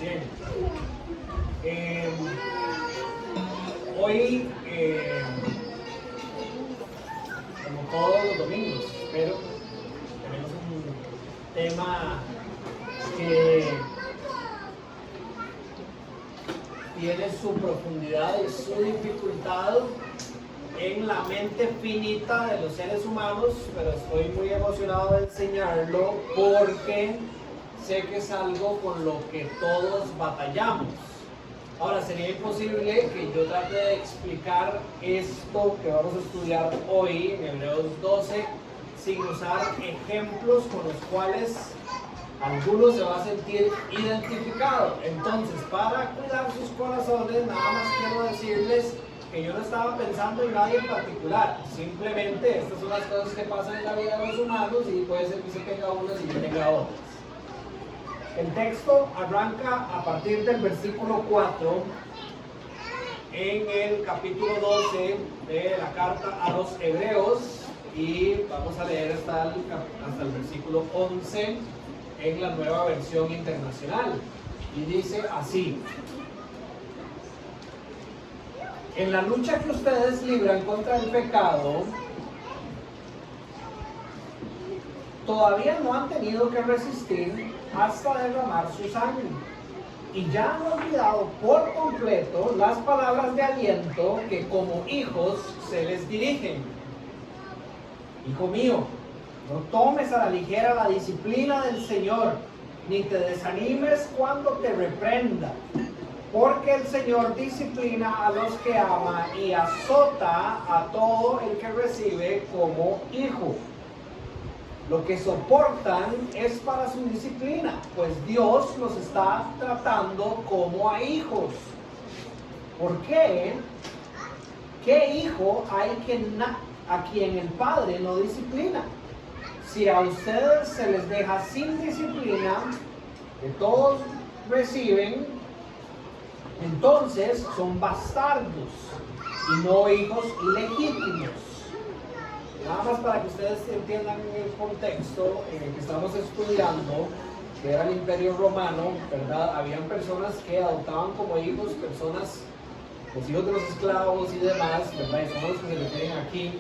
Bien. Hoy, como todos los domingos, pero tenemos un tema que tiene su profundidad y su dificultad en la mente finita de los seres humanos, pero estoy muy emocionado de enseñarlo porque sé que es algo con lo que todos batallamos. Ahora, sería imposible que yo trate de explicar esto que vamos a estudiar hoy en Hebreos 12 sin usar ejemplos con los cuales algunos se va a sentir identificado. Entonces, para cuidar sus corazones, nada más quiero decirles que yo no estaba pensando en nadie en particular. Simplemente estas son las cosas que pasan en la vida de los humanos y puede ser que se tenga unas y yo tenga otras. El texto arranca a partir del versículo 4 en el capítulo 12 de la carta a los Hebreos y vamos a leer hasta el versículo 11 en la Nueva Versión Internacional. Y dice así: en la lucha que ustedes libran contra el pecado, todavía no han tenido que resistir hasta derramar su sangre, y ya han olvidado por completo las palabras de aliento que como hijos se les dirigen. Hijo mío, no tomes a la ligera la disciplina del Señor, ni te desanimes cuando te reprenda, porque el Señor disciplina a los que ama y azota a todo el que recibe como hijo. Lo que soportan es para su disciplina, pues Dios los está tratando como a hijos. ¿Por qué? ¿Qué hijo hay a quien el Padre no disciplina? Si a ustedes se les deja sin disciplina, que todos reciben, entonces son bastardos y no hijos legítimos. Nada más para que ustedes entiendan el contexto en el que estamos estudiando, que era el Imperio Romano, ¿verdad? Habían personas que adoptaban como hijos personas, los hijos de los esclavos y demás, ¿verdad? Y son los que se refieren aquí,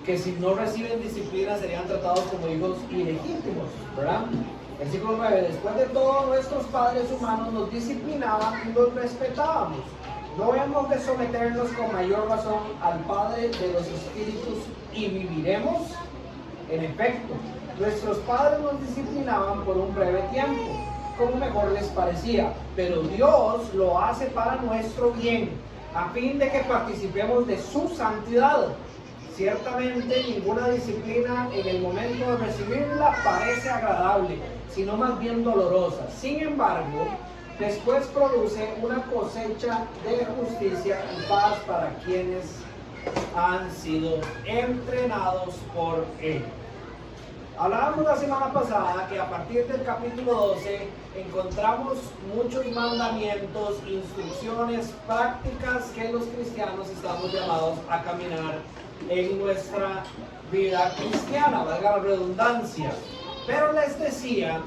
que si no reciben disciplina serían tratados como hijos ilegítimos, ¿verdad? Versículo 9: después de todo, nuestros padres humanos nos disciplinaban y los respetábamos. ¿No hemos de someternos con mayor razón al Padre de los Espíritus y viviremos? En efecto, nuestros padres nos disciplinaban por un breve tiempo, como mejor les parecía, pero Dios lo hace para nuestro bien, a fin de que participemos de su santidad. Ciertamente ninguna disciplina en el momento de recibirla parece agradable, sino más bien dolorosa. Sin embargo, después produce una cosecha de justicia y paz para quienes han sido entrenados por Él. Hablábamos la semana pasada que a partir del capítulo 12 encontramos muchos mandamientos, instrucciones prácticas que los cristianos estamos llamados a caminar en nuestra vida cristiana, valga la redundancia. Pero les decía,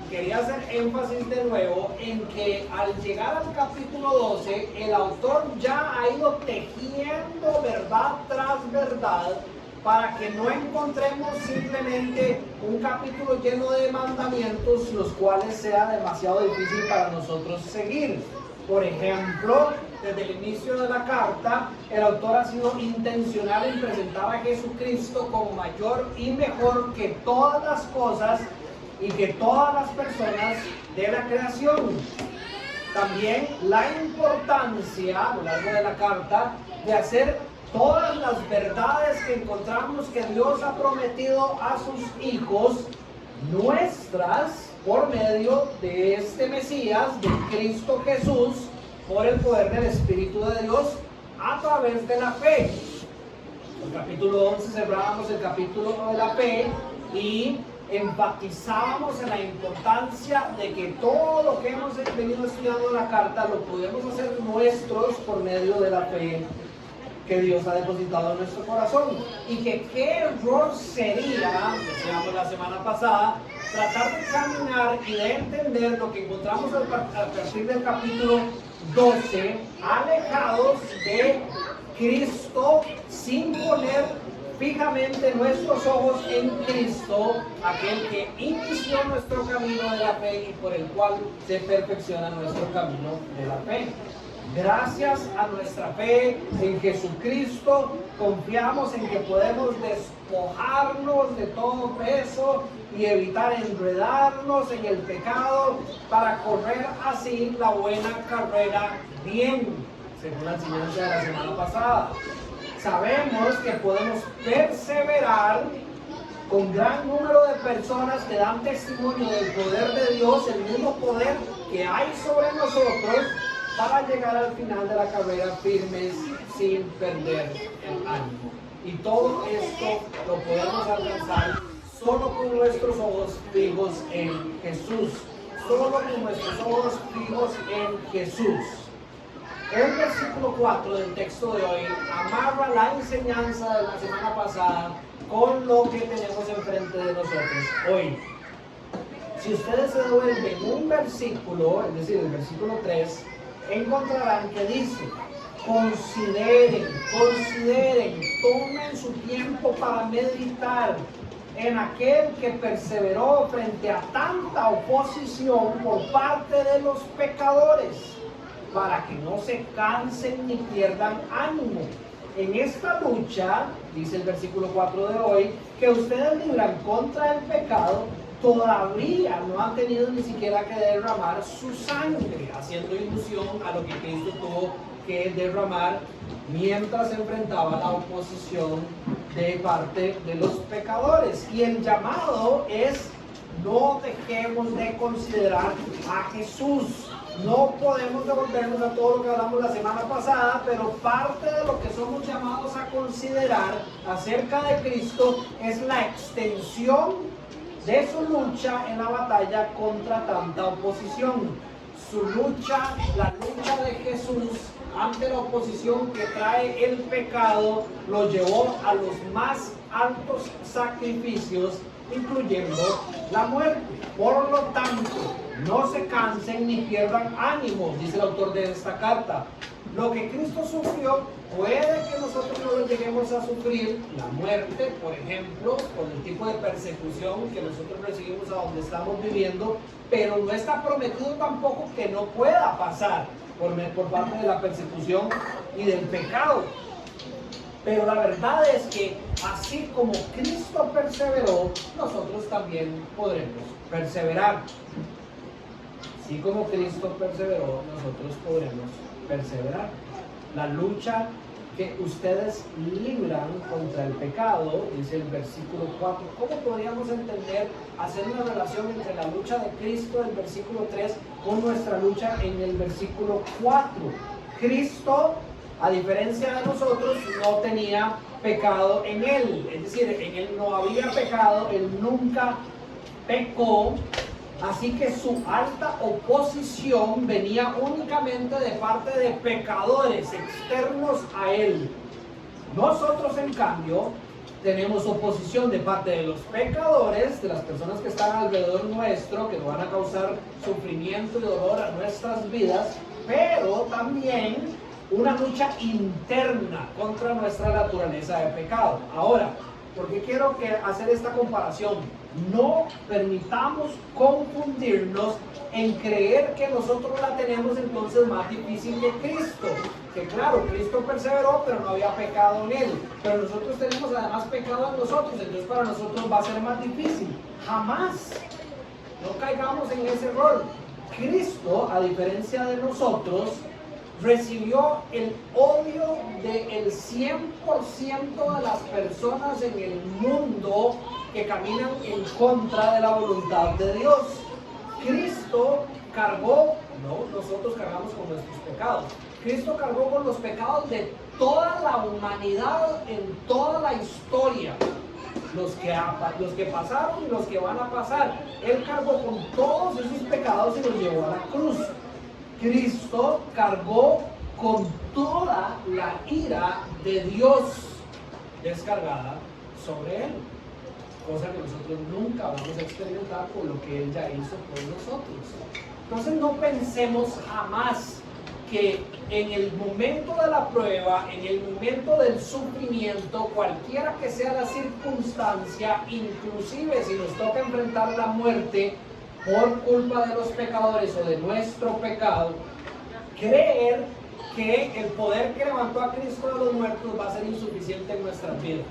quería hacer énfasis de nuevo en que al llegar al capítulo 12, el autor ya ha ido tejiendo verdad tras verdad para que no encontremos simplemente un capítulo lleno de mandamientos los cuales sea demasiado difícil para nosotros seguir. Por ejemplo, desde el inicio de la carta, el autor ha sido intencional en presentar a Jesucristo como mayor y mejor que todas las cosas y que todas las personas de la creación. También la importancia a lo largo de la carta de hacer todas las verdades que encontramos que Dios ha prometido a sus hijos nuestras por medio de este Mesías, de Cristo Jesús, por el poder del Espíritu de Dios a través de la fe. En el capítulo 11 cerrábamos el capítulo de la fe y enfatizábamos en la importancia de que todo lo que hemos venido estudiando en la carta lo podemos hacer nuestros por medio de la fe que Dios ha depositado en nuestro corazón. Y que qué error sería, decíamos la semana pasada, tratar de caminar y de entender lo que encontramos a partir del capítulo 12, alejados de Cristo, sin poner fijamente nuestros ojos en Cristo, aquel que inició nuestro camino de la fe y por el cual se perfecciona nuestro camino de la fe. Gracias a nuestra fe en Jesucristo, confiamos en que podemos despojarnos de todo peso y evitar enredarnos en el pecado para correr así la buena carrera bien, según la enseñanza de la semana pasada. Sabemos que podemos perseverar con gran número de personas que dan testimonio del poder de Dios, el mismo poder que hay sobre nosotros, para llegar al final de la carrera firmes sin perder el ánimo. Y todo esto lo podemos alcanzar solo con nuestros ojos fijos en Jesús. Solo con nuestros ojos fijos en Jesús. El versículo 4 del texto de hoy amarra la enseñanza de la semana pasada con lo que tenemos enfrente de nosotros hoy. Si ustedes se devuelven un versículo, es decir, el versículo 3, encontrarán que dice: consideren, tomen su tiempo para meditar en aquel que perseveró frente a tanta oposición por parte de los pecadores, para que no se cansen ni pierdan ánimo. En esta lucha, dice el versículo 4 de hoy, que ustedes libran contra el pecado, todavía no han tenido ni siquiera que derramar su sangre, haciendo ilusión a lo que Cristo tuvo que derramar mientras enfrentaba la oposición de parte de los pecadores. Y el llamado es: no dejemos de considerar a Jesús. No podemos devolvernos a todo lo que hablamos la semana pasada, pero parte de lo que somos llamados a considerar acerca de Cristo es la extensión de su lucha en la batalla contra tanta oposición. Su lucha, la lucha de Jesús ante la oposición que trae el pecado, lo llevó a los más altos sacrificios, incluyendo la muerte. Por lo tanto, no se cansen ni pierdan ánimo, dice el autor de esta carta. Lo que Cristo sufrió, puede que nosotros no lo lleguemos a sufrir, la muerte, por ejemplo, por el tipo de persecución que nosotros recibimos a donde estamos viviendo, pero no está prometido tampoco que no pueda pasar por parte de la persecución y del pecado. Pero la verdad es que así como Cristo perseveró, nosotros también podremos perseverar. Así como Cristo perseveró, nosotros podremos perseverar. La lucha que ustedes libran contra el pecado, dice el versículo 4. ¿Cómo podríamos entender, hacer una relación entre la lucha de Cristo del versículo 3 con nuestra lucha en el versículo 4? Cristo, a diferencia de nosotros, no tenía pecado en él. Es decir, en él no había pecado, él nunca pecó. Así que su alta oposición venía únicamente de parte de pecadores externos a él. Nosotros, en cambio, tenemos oposición de parte de los pecadores, de las personas que están alrededor nuestro, que nos van a causar sufrimiento y dolor a nuestras vidas, pero también una lucha interna contra nuestra naturaleza de pecado. Ahora, ¿por qué quiero hacer esta comparación? No permitamos confundirnos en creer que nosotros la tenemos entonces más difícil que Cristo. Que claro, Cristo perseveró, pero no había pecado en él. Pero nosotros tenemos además pecado en nosotros, entonces para nosotros va a ser más difícil. Jamás. No caigamos en ese error. Cristo, a diferencia de nosotros, recibió el odio del 100% de las personas en el mundo que caminan en contra de la voluntad de Dios. Cristo cargó, no, nosotros cargamos con nuestros pecados. Cristo cargó con los pecados de toda la humanidad en toda la historia. Los que pasaron y los que van a pasar. Él cargó con todos esos pecados y los llevó a la cruz. Cristo cargó con toda la ira de Dios descargada sobre él. Cosa que nosotros nunca vamos a experimentar por lo que Él ya hizo por nosotros. Entonces no pensemos jamás que en el momento de la prueba, en el momento del sufrimiento, cualquiera que sea la circunstancia, inclusive si nos toca enfrentar la muerte por culpa de los pecadores o de nuestro pecado, creer que el poder que levantó a Cristo de los muertos va a ser insuficiente en nuestras vidas.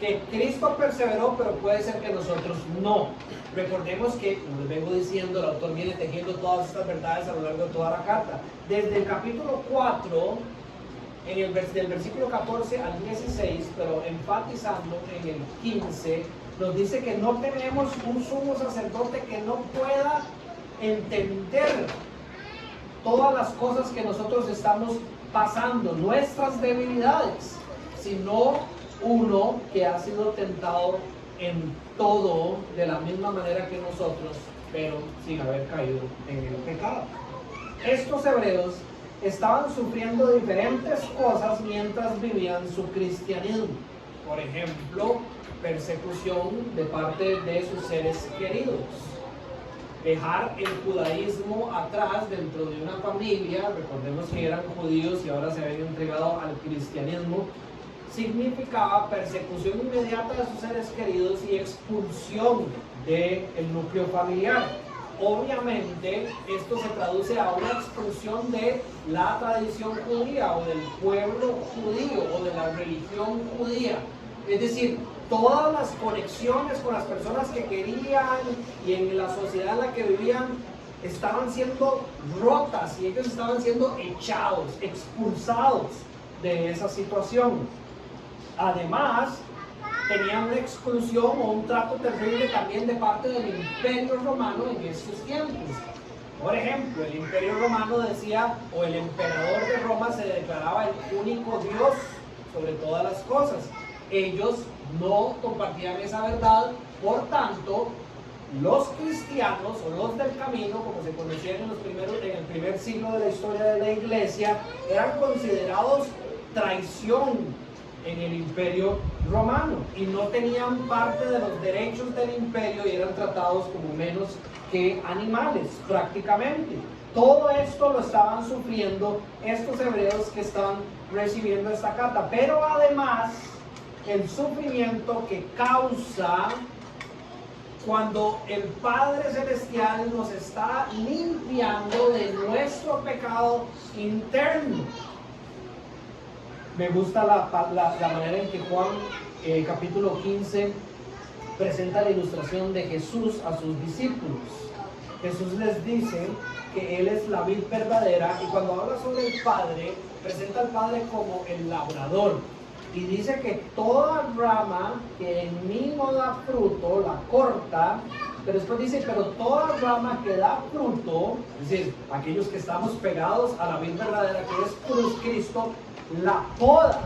Que Cristo perseveró, pero puede ser que nosotros no. Recordemos que, como les vengo diciendo, el autor viene tejiendo todas estas verdades a lo largo de toda la carta. Desde el capítulo 4, del versículo 14 al 16, pero enfatizando en el 15, nos dice que no tenemos un sumo sacerdote que no pueda entender todas las cosas que nosotros estamos pasando, nuestras debilidades, sino uno que ha sido tentado en todo de la misma manera que nosotros, pero sin haber caído en el pecado. Estos hebreos estaban sufriendo diferentes cosas mientras vivían su cristianismo. Por ejemplo, persecución de parte de sus seres queridos. Dejar el judaísmo atrás dentro de una familia, recordemos que eran judíos y ahora se habían entregado al cristianismo, significaba persecución inmediata de sus seres queridos y expulsión del núcleo familiar. Obviamente esto se traduce a una expulsión de la tradición judía o del pueblo judío o de la religión judía. Es decir, todas las conexiones con las personas que querían y en la sociedad en la que vivían estaban siendo rotas y ellos estaban siendo echados, expulsados de esa situación. Además, tenían una exclusión o un trato terrible también de parte del Imperio Romano en estos tiempos. Por ejemplo, el Imperio Romano decía, o el emperador de Roma se declaraba el único Dios sobre todas las cosas. Ellos no compartían esa verdad, por tanto, los cristianos o los del camino, como se conocían en el primer siglo de la historia de la iglesia, eran considerados traición en el Imperio Romano y no tenían parte de los derechos del imperio y eran tratados como menos que animales prácticamente. Todo esto lo estaban sufriendo estos hebreos que estaban recibiendo esta carta, pero además el sufrimiento que causa cuando el Padre Celestial nos está limpiando de nuestro pecado interno. Me gusta la manera en que Juan, capítulo 15, presenta la ilustración de Jesús a sus discípulos. Jesús les dice que Él es la vid verdadera y cuando habla sobre el Padre, presenta al Padre como el labrador. Y dice que toda rama que en mí no da fruto, la corta, pero después dice, pero toda rama que da fruto, es decir, aquellos que estamos pegados a la vid verdadera, que es Cristo, la poda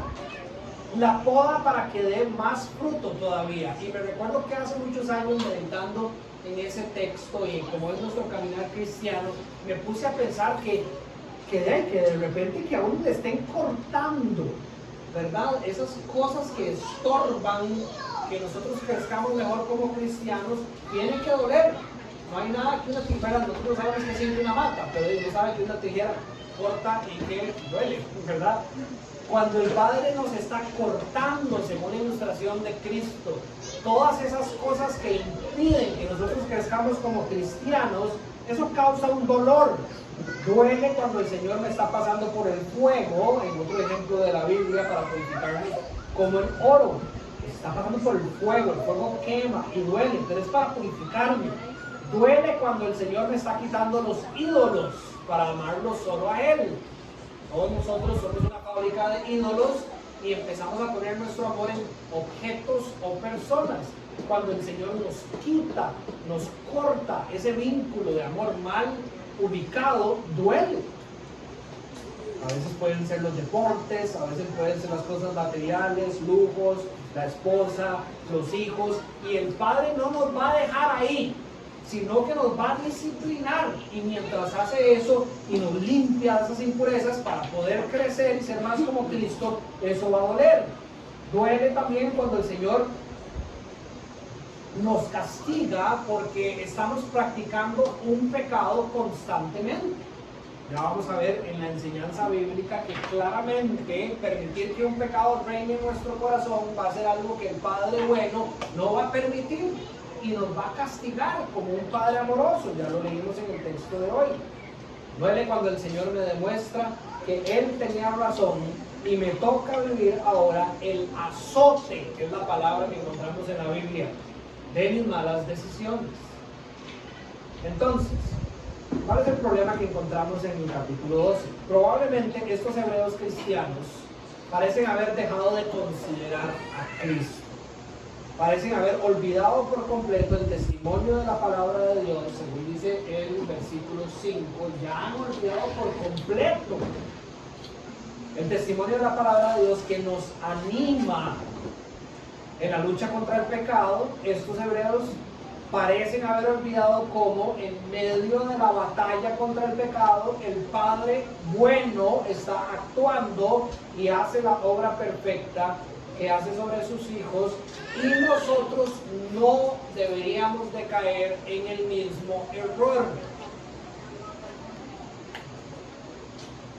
para que dé más fruto todavía. Y me recuerdo que hace muchos años, meditando en ese texto y como es nuestro caminar cristiano, me puse a pensar que de repente que aún le estén cortando, ¿verdad? Esas cosas que estorban que nosotros crezcamos mejor como cristianos, tienen que doler. No hay nada que una tijera, nosotros sabemos que siempre una mata, pero ellos no saben que una tijera corta y que duele, ¿verdad? Cuando el Padre nos está cortando, según la ilustración de Cristo, todas esas cosas que impiden que nosotros crezcamos como cristianos, eso causa un dolor. Duele cuando el Señor me está pasando por el fuego, en otro ejemplo de la Biblia, para purificarme como el oro. Está pasando por el fuego quema y duele, pero es para purificarme. Duele cuando el Señor me está quitando los ídolos para amarlos solo a Él. Todos nosotros somos una fábrica de ídolos y empezamos a poner nuestro amor en objetos o personas. Cuando el Señor nos quita, nos corta ese vínculo de amor mal ubicado, duele. A veces pueden ser los deportes, a veces pueden ser las cosas materiales, lujos, la esposa, los hijos, y el Padre no nos va a dejar ahí sino que nos va a disciplinar, y mientras hace eso y nos limpia esas impurezas para poder crecer y ser más como Cristo, eso va a doler. Duele también cuando el Señor nos castiga porque estamos practicando un pecado constantemente. Ya vamos a ver en la enseñanza bíblica que claramente permitir que un pecado reine en nuestro corazón va a ser algo que el Padre bueno no va a permitir y nos va a castigar como un Padre amoroso. Ya lo leímos en el texto de hoy. Duele cuando el Señor me demuestra que Él tenía razón y me toca vivir ahora el azote, que es la palabra que encontramos en la Biblia, de mis malas decisiones. Entonces, ¿cuál es el problema que encontramos en el capítulo 12? Probablemente estos hebreos cristianos parecen haber dejado de considerar a Cristo. Parecen haber olvidado por completo el testimonio de la palabra de Dios, según dice el versículo 5, ya han olvidado por completo el testimonio de la palabra de Dios que nos anima en la lucha contra el pecado. Estos hebreos parecen haber olvidado cómo en medio de la batalla contra el pecado, el Padre bueno está actuando y hace la obra perfecta que hace sobre sus hijos, y nosotros no deberíamos de caer en el mismo error.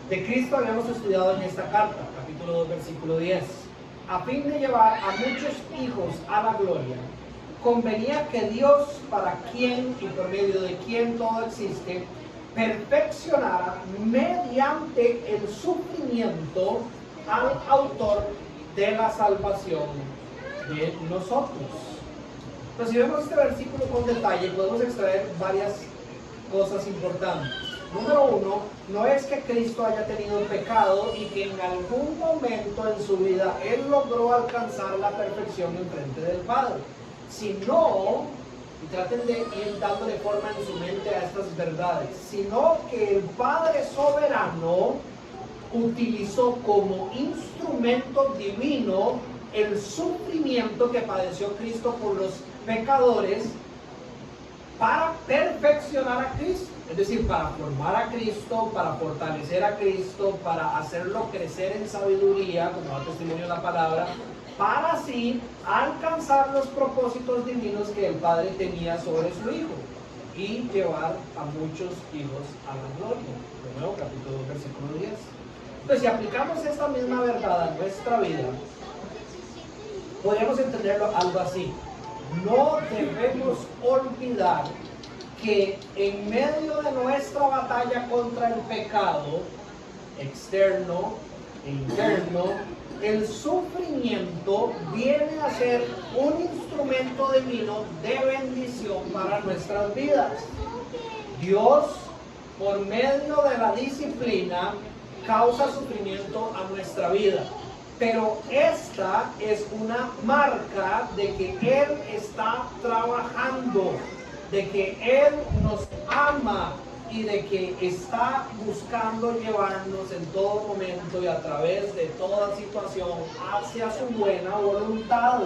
De Cristo habíamos estudiado en esta carta, capítulo 2, versículo 10. A fin de llevar a muchos hijos a la gloria, convenía que Dios, para quien y por medio de quien todo existe, perfeccionara mediante el sufrimiento al autor de la salvación de nosotros. Entonces, si vemos este versículo con detalle, podemos extraer varias cosas importantes. Número uno, no es que Cristo haya tenido pecado y que en algún momento en su vida Él logró alcanzar la perfección en frente del Padre, sino, y traten de ir dándole forma en su mente a estas verdades, sino que el Padre soberano utilizó como instrumento divino el sufrimiento que padeció Cristo por los pecadores para perfeccionar a Cristo, es decir, para formar a Cristo, para fortalecer a Cristo, para hacerlo crecer en sabiduría, como da testimonio la palabra, para así alcanzar los propósitos divinos que el Padre tenía sobre su Hijo y llevar a muchos hijos a la gloria. De nuevo, capítulo 2, versículo 10. Entonces, si aplicamos esta misma verdad a nuestra vida, podemos entenderlo algo así. No debemos olvidar que en medio de nuestra batalla contra el pecado externo e interno, el sufrimiento viene a ser un instrumento divino de bendición para nuestras vidas. Dios, por medio de la disciplina, causa sufrimiento a nuestra vida, pero esta es una marca de que Él está trabajando, de que Él nos ama y de que está buscando llevarnos en todo momento y a través de toda situación hacia su buena voluntad.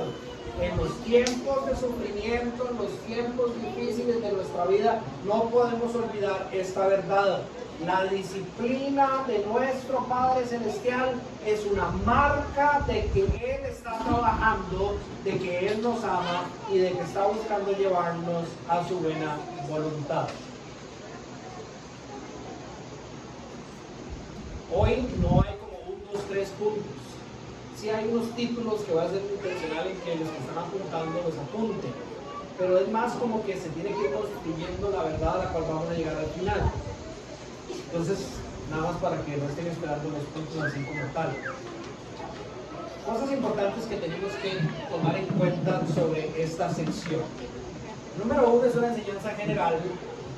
En los tiempos de sufrimiento, en los tiempos difíciles de nuestra vida, no podemos olvidar esta verdad. La disciplina de nuestro Padre Celestial es una marca de que Él está trabajando, de que Él nos ama y de que está buscando llevarnos a su buena voluntad. Hoy no hay como 1, 2, 3 puntos. Sí hay unos títulos que va a ser intencional en que los que están apuntando los apunten, pero es más como que se tiene que ir construyendo la verdad a la cual vamos a llegar al final. Entonces, nada más para que no estén esperando los puntos así como tal. Cosas importantes que tenemos que tomar en cuenta sobre esta sección. Número 1 es una enseñanza general.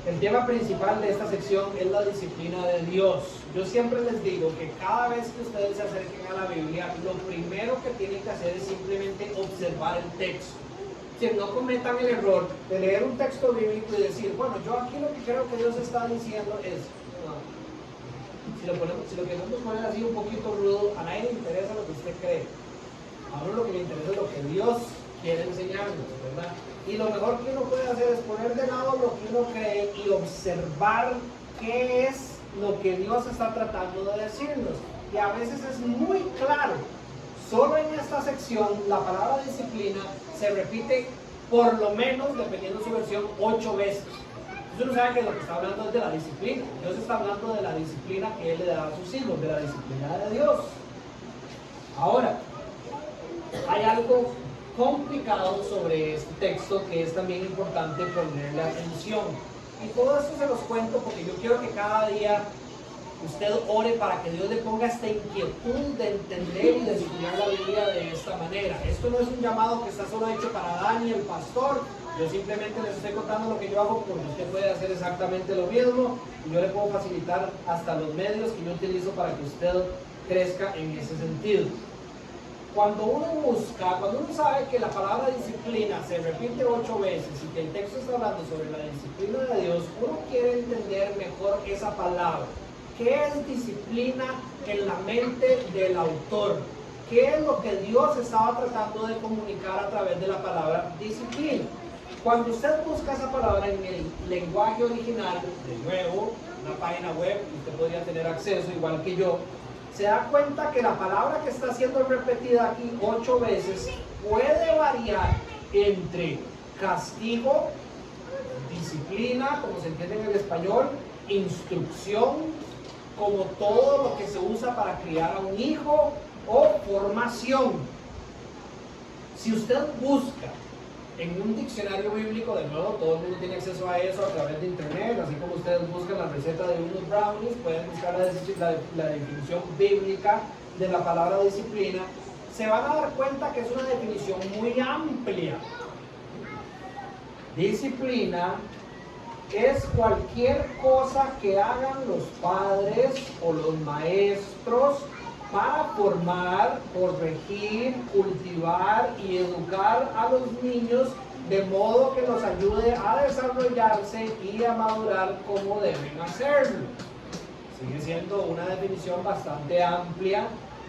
El tema principal de esta sección es la disciplina de Dios. Yo siempre les digo que cada vez que ustedes se acerquen a la Biblia, lo primero que tienen que hacer es simplemente observar el texto. Que no cometan el error de leer un texto bíblico y decir, bueno, yo aquí lo que creo que Dios está diciendo es, no. Si lo queremos poner así un poquito rudo, a nadie le interesa lo que usted cree. A uno lo que le interesa es lo que Dios quiere enseñarnos, ¿verdad? Y lo mejor que uno puede hacer es poner de lado lo que uno cree y observar qué es lo que Dios está tratando de decirnos. Y a veces es muy claro. Solo en esta sección la palabra disciplina se repite por lo menos, dependiendo de su versión, 8 veces. Entonces uno sabe que lo que está hablando es de la disciplina. Dios está hablando de la disciplina que Él le da a sus hijos, de la disciplina de Dios. Ahora, hay algo complicado sobre este texto que es también importante ponerle atención. Y todo esto se los cuento porque yo quiero que cada día usted ore para que Dios le ponga esta inquietud de entender y de estudiar la Biblia de esta manera. Esto no es un llamado que está solo hecho para Dani, el pastor. Yo simplemente les estoy contando lo que yo hago porque usted puede hacer exactamente lo mismo y yo le puedo facilitar hasta los medios que yo utilizo para que usted crezca en ese sentido. Cuando uno busca, cuando uno sabe que la palabra disciplina se repite 8 veces y que el texto está hablando sobre la disciplina de Dios, uno quiere entender mejor esa palabra. ¿Qué es disciplina en la mente del autor? ¿Qué es lo que Dios estaba tratando de comunicar a través de la palabra disciplina? Cuando usted busca esa palabra en el lenguaje original, de nuevo, una página web, usted podría tener acceso igual que yo, se da cuenta que la palabra que está siendo repetida aquí 8 veces puede variar entre castigo, disciplina, como se entiende en el español, instrucción, como todo lo que se usa para criar a un hijo, o formación. Si usted busca en un diccionario bíblico, de nuevo, todo el mundo tiene acceso a eso a través de internet, así como ustedes buscan la receta de unos brownies, pueden buscar la definición bíblica de la palabra disciplina, se van a dar cuenta que es una definición muy amplia. Disciplina es cualquier cosa que hagan los padres o los maestros para formar, corregir, cultivar y educar a los niños de modo que los ayude a desarrollarse y a madurar como deben hacerlo. Sigue siendo una definición bastante amplia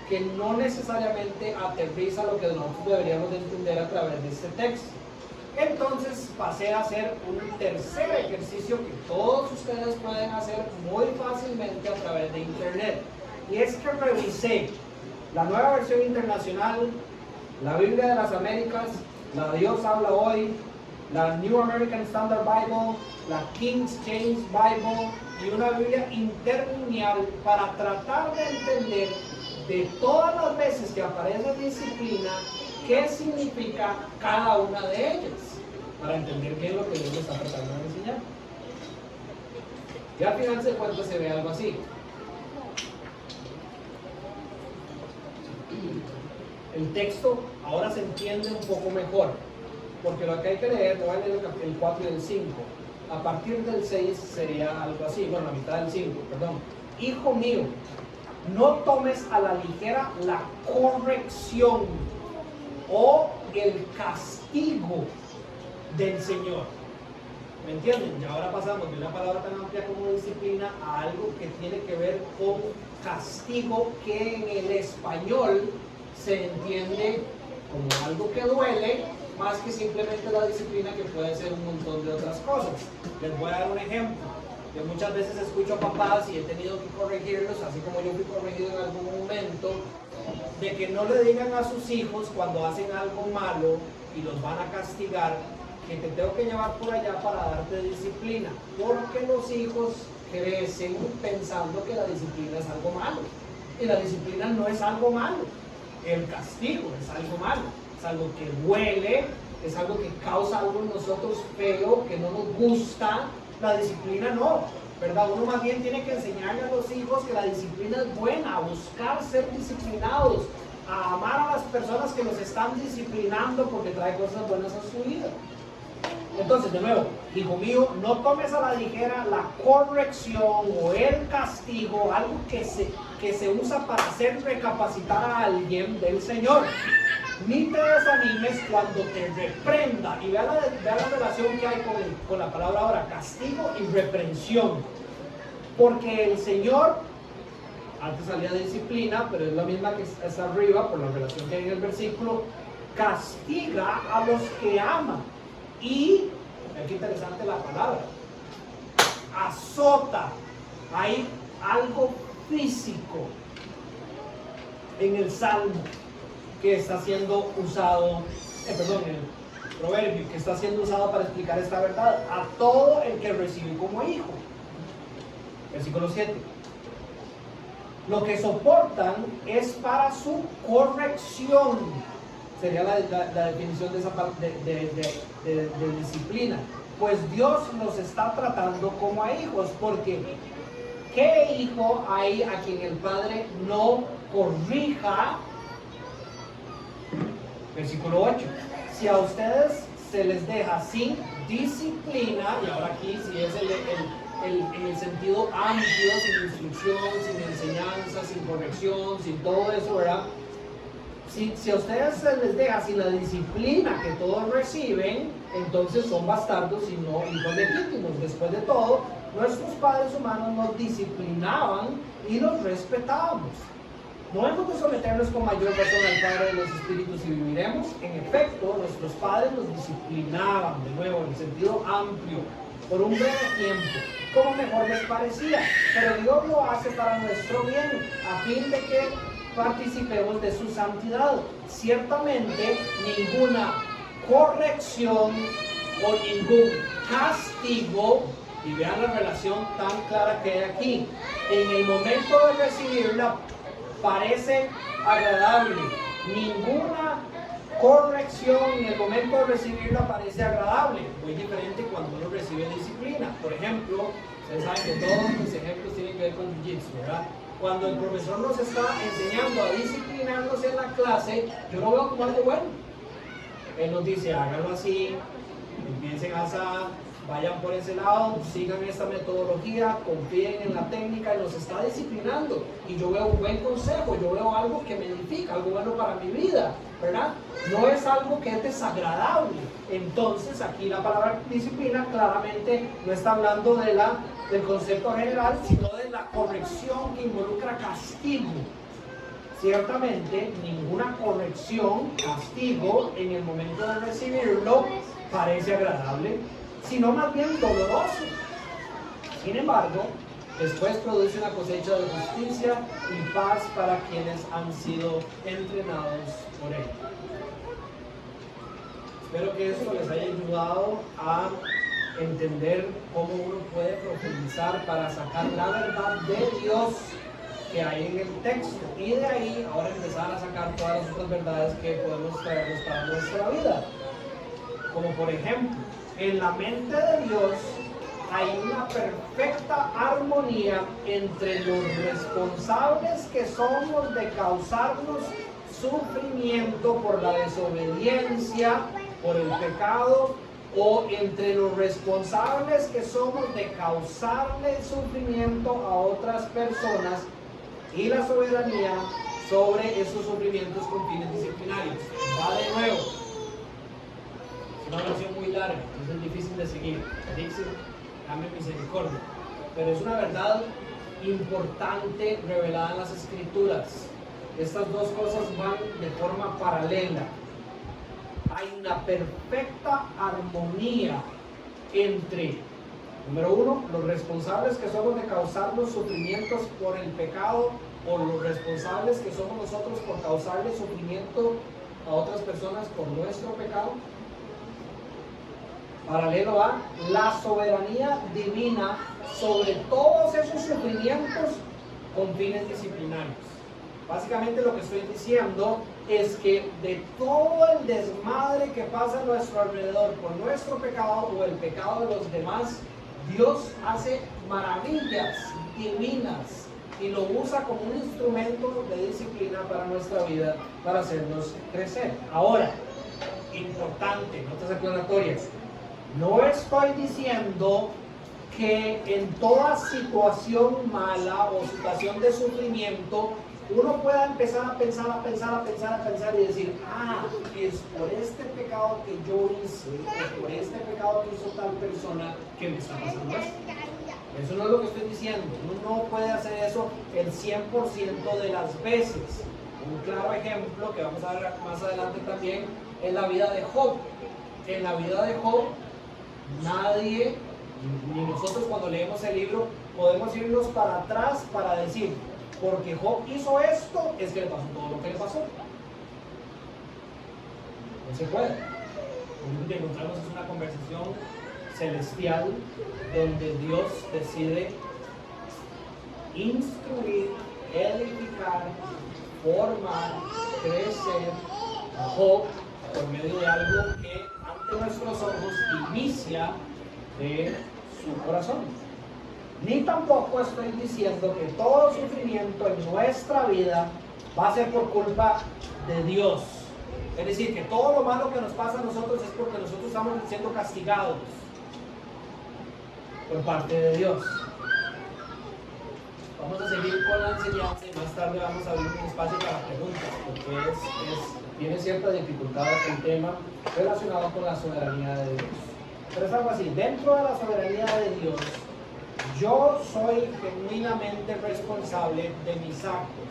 que no necesariamente aterriza lo que nosotros deberíamos de entender a través de este texto. Entonces pasé a hacer un tercer ejercicio que todos ustedes pueden hacer muy fácilmente a través de internet. Y es que revisé la Nueva Versión Internacional, la Biblia de las Américas, la Dios Habla Hoy, la New American Standard Bible, la King James Bible y una Biblia interlineal para tratar de entender de todas las veces que aparece disciplina, qué significa cada una de ellas, para entender bien lo que Dios está tratando de enseñar. Y al final de cuentas se ve algo así. El texto ahora se entiende un poco mejor, porque lo que hay que leer, voy a leer el 4 y el 5. A partir del 6 sería algo así, bueno, la mitad del 5, perdón. Hijo mío, no tomes a la ligera la corrección o el castigo del Señor. ¿Me entienden? Y ahora pasamos de una palabra tan amplia como disciplina a algo que tiene que ver con castigo, que en el español se entiende como algo que duele, más que simplemente la disciplina, que puede ser un montón de otras cosas. Les voy a dar un ejemplo. Yo muchas veces escucho a papás y he tenido que corregirlos, así como yo fui corregido en algún momento, de que no le digan a sus hijos cuando hacen algo malo y los van a castigar, que te tengo que llevar por allá para darte disciplina, porque los hijos crecen pensando que la disciplina es algo malo, y la disciplina no es algo malo. El castigo es algo malo, es algo que duele, es algo que causa algo en nosotros feo, que no nos gusta. La disciplina no, ¿verdad? Uno más bien tiene que enseñarle a los hijos que la disciplina es buena, a buscar ser disciplinados, a amar a las personas que los están disciplinando porque trae cosas buenas a su vida. Entonces, de nuevo, hijo mío, no tomes a la ligera la corrección o el castigo, algo que se usa para hacer recapacitar a alguien del Señor. Ni te desanimes cuando te reprenda. Y vea la relación que hay con la palabra ahora, castigo y reprensión. Porque el Señor, antes salía de disciplina, pero es la misma que está arriba por la relación que hay en el versículo, castiga a los que ama y, qué interesante la palabra, azota. Hay algo físico en el Salmo que está siendo usado, el proverbio que está siendo usado para explicar esta verdad: a todo el que recibe como hijo. Versículo 7. Lo que soportan es para su corrección. Sería la definición de esa parte de disciplina. Pues Dios los está tratando como a hijos, porque ¿qué hijo hay a quien el padre no corrija? Versículo 8. Si a ustedes se les deja sin disciplina, y ahora aquí si es en el sentido amplio, sin instrucción, sin enseñanza, sin corrección, sin todo eso, ¿verdad? Si a ustedes se les deja sin la disciplina que todos reciben, entonces son bastardos y no hijos legítimos. Después de todo, nuestros padres humanos nos disciplinaban y los respetábamos. ¿No hemos de someternos con mayor razón al Padre de los Espíritus y viviremos? En efecto, nuestros padres nos disciplinaban, de nuevo, en el sentido amplio, por un breve tiempo, como mejor les parecía. Pero Dios lo hace para nuestro bien, a fin de que participemos de su santidad. Ciertamente, ninguna corrección o ningún castigo, y vean la relación tan clara que hay aquí, en el momento de recibirla, parece agradable. Ninguna corrección en el momento de recibirla parece agradable. Muy diferente cuando uno recibe disciplina. Por ejemplo, ustedes saben que todos mis ejemplos tienen que ver con jiu-jitsu, ¿verdad? Cuando el profesor nos está enseñando a disciplinarnos en la clase, yo lo veo como algo bueno. Él nos dice, háganlo así, empiecen a asar, vayan por ese lado, sigan esta metodología, confíen en la técnica, y nos está disciplinando. Y yo veo un buen consejo, yo veo algo que me edifica, algo bueno para mi vida, ¿verdad? No es algo que es desagradable. Entonces, aquí la palabra disciplina claramente no está hablando del concepto general, sino de la corrección que involucra castigo. Ciertamente, ninguna corrección, castigo, en el momento de recibirlo, parece agradable, sino más bien doloroso. Sin embargo, después produce una cosecha de justicia y paz para quienes han sido entrenados por él. Espero que esto les haya ayudado a entender cómo uno puede profundizar para sacar la verdad de Dios que hay en el texto, y de ahí ahora empezar a sacar todas las otras verdades que podemos traernos para nuestra vida. Como por ejemplo, en la mente de Dios hay una perfecta armonía entre los responsables que somos de causarnos sufrimiento por la desobediencia, por el pecado, o entre los responsables que somos de causarle sufrimiento a otras personas, y la soberanía sobre esos sufrimientos con fines disciplinarios. Va de nuevo. Es una oración muy larga, entonces es difícil de seguir. Dice, dame misericordia. Pero es una verdad importante revelada en las Escrituras. Estas dos cosas van de forma paralela. Hay una perfecta armonía entre, número uno, los responsables que somos de causar los sufrimientos por el pecado, o los responsables que somos nosotros por causarle sufrimiento a otras personas por nuestro pecado. Paralelo a la soberanía divina sobre todos esos sufrimientos con fines disciplinarios. Básicamente lo que estoy diciendo es que de todo el desmadre que pasa a nuestro alrededor por nuestro pecado o el pecado de los demás, Dios hace maravillas divinas y lo usa como un instrumento de disciplina para nuestra vida, para hacernos crecer. Ahora, importante, notas aclaratorias. No estoy diciendo que en toda situación mala o situación de sufrimiento uno pueda empezar a pensar y decir, es por este pecado que yo hice, o por este pecado que hizo tal persona que me está pasando esto. Eso no es lo que estoy diciendo. Uno no puede hacer eso el 100% de las veces. Un claro ejemplo que vamos a ver más adelante también en la vida de Job. En la vida de Job, nadie, ni nosotros cuando leemos el libro, podemos irnos para atrás para decir, porque Job hizo esto, es que le pasó todo lo que le pasó. No se puede. Lo único que encontramos es una conversación celestial donde Dios decide instruir, edificar, formar, crecer a Job por medio de algo que ante nuestros ojos inicia de su corazón. Ni tampoco estoy diciendo que todo sufrimiento en nuestra vida va a ser por culpa de Dios. Es decir, que todo lo malo que nos pasa a nosotros es porque nosotros estamos siendo castigados por parte de Dios. Vamos a seguir con la enseñanza y más tarde vamos a abrir un espacio para preguntas, porque tiene cierta dificultad el tema relacionado con la soberanía de Dios. Pero es algo así, dentro de la soberanía de Dios, yo soy genuinamente responsable de mis actos.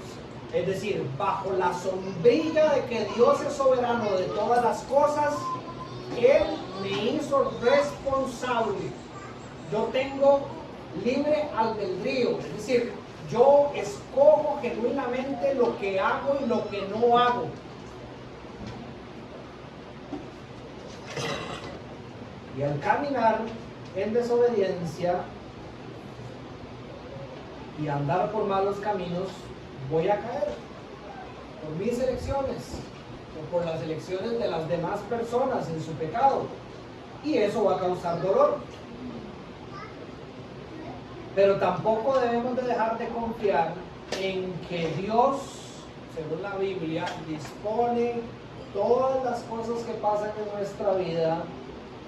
Es decir, bajo la sombrilla de que Dios es soberano de todas las cosas, Él me hizo responsable. Yo tengo libre albedrío, es decir, yo escojo genuinamente lo que hago y lo que no hago. Y al caminar en desobediencia y andar por malos caminos, voy a caer por mis elecciones o por las elecciones de las demás personas en su pecado. Y eso va a causar dolor. Pero tampoco debemos de dejar de confiar en que Dios, según la Biblia, dispone todas las cosas que pasan en nuestra vida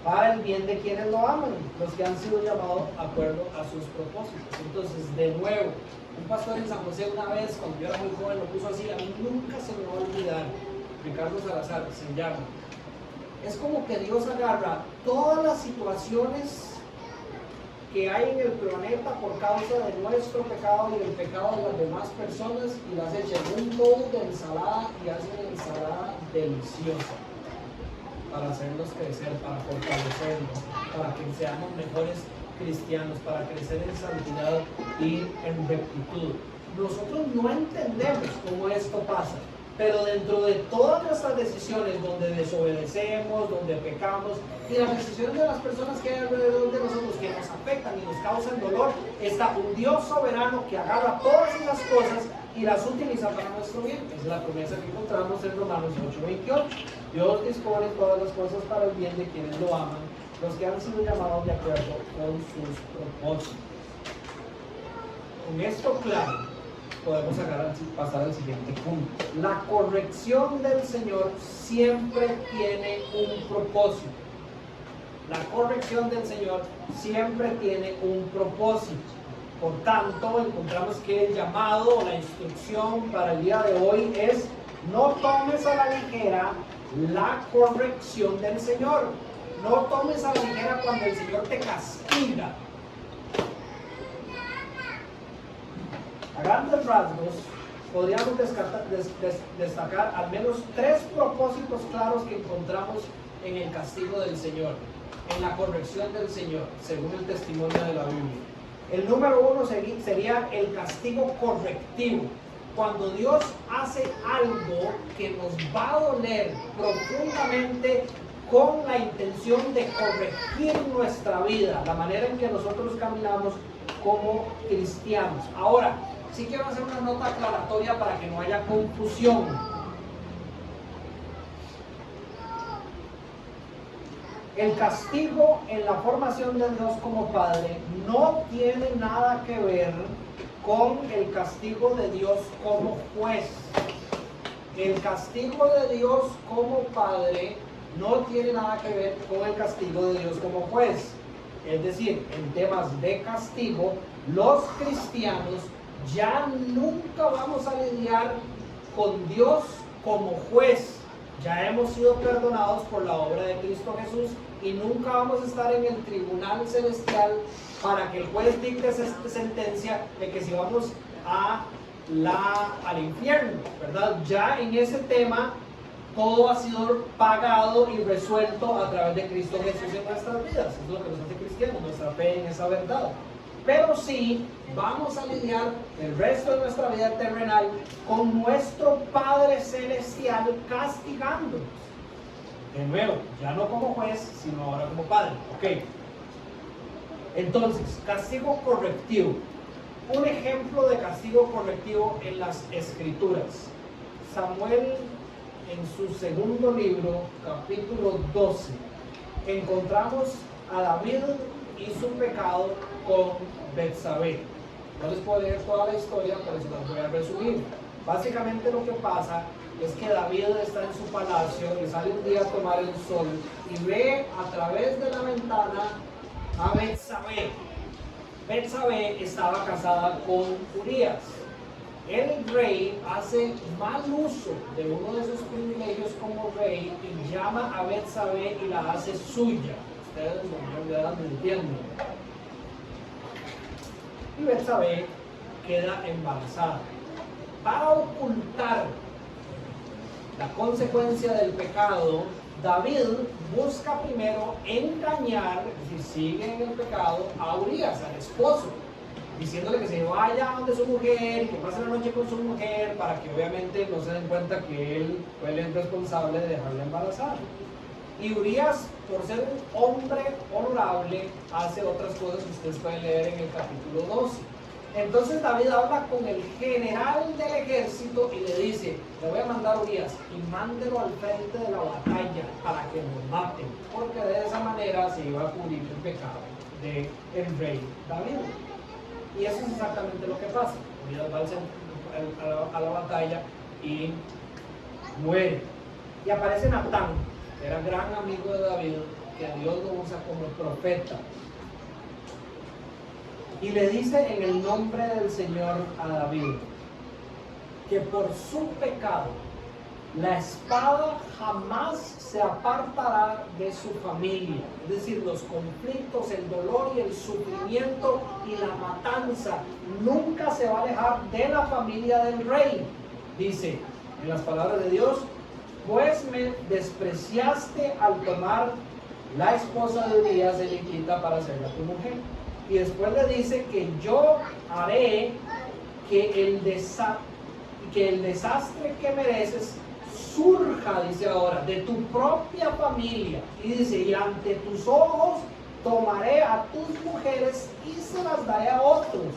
para el bien de quienes lo aman, los que han sido llamados de acuerdo a sus propósitos. Entonces, de nuevo, un pastor en San José una vez, cuando yo era muy joven, lo puso así, a mí nunca se me va a olvidar, Ricardo Salazar se llama. Es como que Dios agarra todas las situaciones que hay en el planeta por causa de nuestro pecado y el pecado de las demás personas y las echa en un bowl de ensalada y hace una ensalada deliciosa para hacernos crecer, para fortalecernos, para que seamos mejores cristianos, para crecer en santidad y en rectitud. Nosotros no entendemos cómo esto pasa, pero dentro de todas nuestras decisiones donde desobedecemos, donde pecamos, y las decisiones de las personas que hay alrededor de nosotros que nos afectan y nos causan dolor, está un Dios soberano que agarra todas esas cosas y las utiliza para nuestro bien. Esa es la promesa que encontramos en Romanos 8:28. Dios dispone todas las cosas para el bien de quienes lo aman, los que han sido llamados de acuerdo con sus propósitos. Con esto claro, podemos pasar al siguiente punto. La corrección del Señor siempre tiene un propósito. La corrección del Señor siempre tiene un propósito. Por tanto, encontramos que el llamado o la instrucción para el día de hoy es: no tomes a la ligera la corrección del Señor. No tomes a la ligera cuando el Señor te castiga. A grandes rasgos, podríamos destacar al menos 3 propósitos claros que encontramos en el castigo del Señor, en la corrección del Señor, según el testimonio de la Biblia. El número 1 sería el castigo correctivo. Cuando Dios hace algo que nos va a doler profundamente con la intención de corregir nuestra vida, la manera en que nosotros caminamos como cristianos. Ahora, sí quiero hacer una nota aclaratoria para que no haya confusión. El castigo en la formación de Dios como Padre no tiene nada que ver con el castigo de Dios como juez. El castigo de Dios como Padre no tiene nada que ver con el castigo de Dios como juez. Es decir, en temas de castigo, los cristianos ya nunca vamos a lidiar con Dios como juez. Ya hemos sido perdonados por la obra de Cristo Jesús y nunca vamos a estar en el tribunal celestial para que el juez dicte sentencia de que si vamos al infierno, ¿verdad? Ya en ese tema todo ha sido pagado y resuelto a través de Cristo Jesús en nuestras vidas. Eso es lo que nos hace cristianos, nuestra fe en esa verdad. Pero sí, vamos a lidiar el resto de nuestra vida terrenal con nuestro Padre Celestial castigándonos. De nuevo, ya no como juez, sino ahora como Padre. Ok. Entonces, castigo correctivo. Un ejemplo de castigo correctivo en las Escrituras. Samuel, en su segundo libro, capítulo 12, encontramos a David y su pecado con Betsabé. No les puedo leer toda la historia, pero se las voy a resumir. Básicamente lo que pasa es que David está en su palacio y sale un día a tomar el sol y ve a través de la ventana a Betsabé. Betsabé estaba casada con Urías. El rey hace mal uso de uno de sus privilegios como rey y llama a Betsabé y la hace suya. Ustedes me entienden. Y Betsabé queda embarazada. Para ocultar la consecuencia del pecado, David busca primero engañar, es decir, sigue en el pecado, a Urías, al esposo, diciéndole que se vaya donde su mujer y que pase la noche con su mujer para que obviamente no se den cuenta que él fue el responsable de dejarla embarazada. Y Urías, por ser un hombre honorable, hace otras cosas que ustedes pueden leer en el capítulo 12. Entonces David habla con el general del ejército y le dice: le voy a mandar a Urías y mándelo al frente de la batalla para que lo maten, porque de esa manera se iba a cubrir el pecado del rey David. Y eso es exactamente lo que pasa. Urías va a la batalla y muere. Y aparece Natán, que era gran amigo de David, que Dios lo usa como profeta. Y le dice en el nombre del Señor a David que por su pecado la espada jamás se apartará de su familia. Es decir, los conflictos, el dolor y el sufrimiento y la matanza nunca se va a alejar de la familia del rey. Dice en las palabras de Dios: pues me despreciaste al tomar la esposa de Urías elitita para hacerla tu mujer. Y después le dice que yo haré que el desastre que mereces surja, dice ahora, de tu propia familia. Y dice: y ante tus ojos tomaré a tus mujeres y se las daré a otros.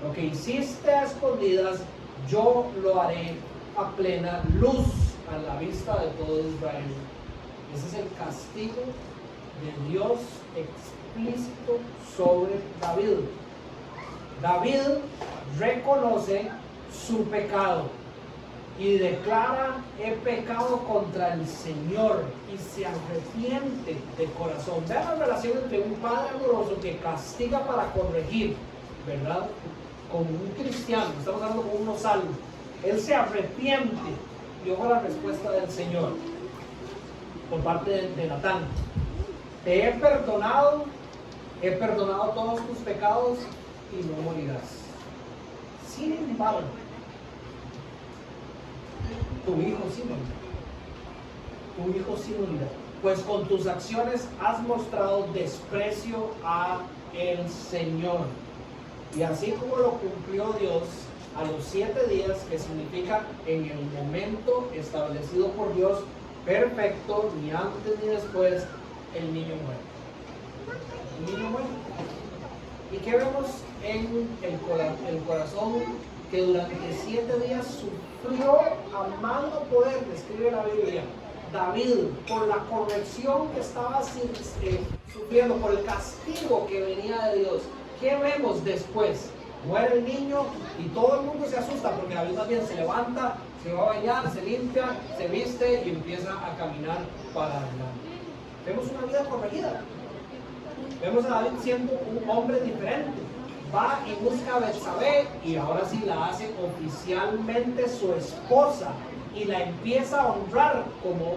Lo que hiciste a escondidas, yo lo haré a plena luz, a la vista de todo Israel. Ese es el castigo de Dios explícito sobre David. David reconoce su pecado y declara: he pecado contra el Señor, y se arrepiente de corazón. Vean la relación entre un padre amoroso que castiga para corregir, ¿verdad?, con un cristiano. Estamos hablando con uno salvo. Él se arrepiente y ojo la respuesta del Señor por parte de Natán: te he perdonado todos tus pecados y no morirás. Sin embargo, tu hijo sí morirá, pues con tus acciones has mostrado desprecio a el Señor. Y así como lo cumplió Dios a los 7 días, que significa en el momento establecido por Dios, perfecto, ni antes ni después, el niño muere. El niño muere. ¿Y qué vemos en el corazón? Que durante 7 días sufrió a más no poder, describe la Biblia, David, por la corrección que estaba sufriendo, por el castigo que venía de Dios. ¿Qué vemos después? Muere el niño y todo el mundo se asusta, porque David más bien se levanta, se va a bañar, se limpia, se viste y empieza a caminar para adelante. Vemos una vida corregida. Vemos a David siendo un hombre diferente. Va y busca a Betsabé y ahora sí la hace oficialmente su esposa y la empieza a honrar como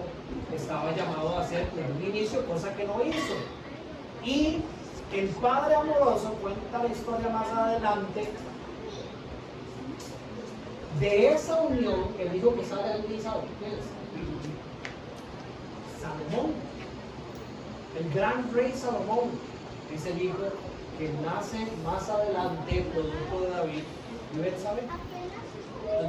estaba llamado a hacer desde un inicio, cosa que no hizo. Y el padre amoroso, cuenta la historia más adelante, De esa unión, el hijo que sale al ¿sabe quién es? Salomón. El gran rey Salomón es el hijo que nace más adelante, producto de David. ¿Y Betsabé?